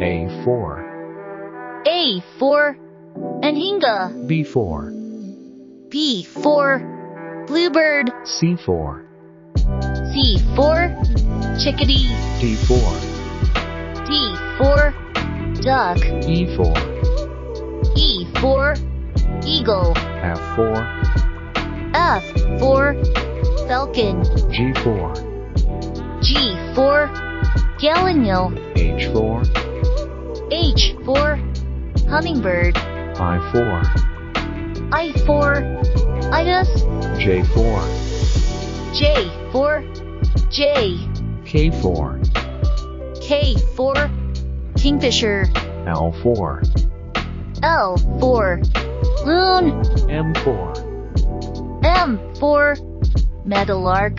A4. A for Anhinga. B4. B for Bluebird. C4. C for Chickadee. D4. D for Duck. E4. E for Eagle. F4. F for Falcon. G4. G for Gallinule. H4. H for Hummingbird. I4. I for Ibis. J4. J for Jay. K4. K for Kingfisher. L4. L for Loon. M4. M for Meadowlark.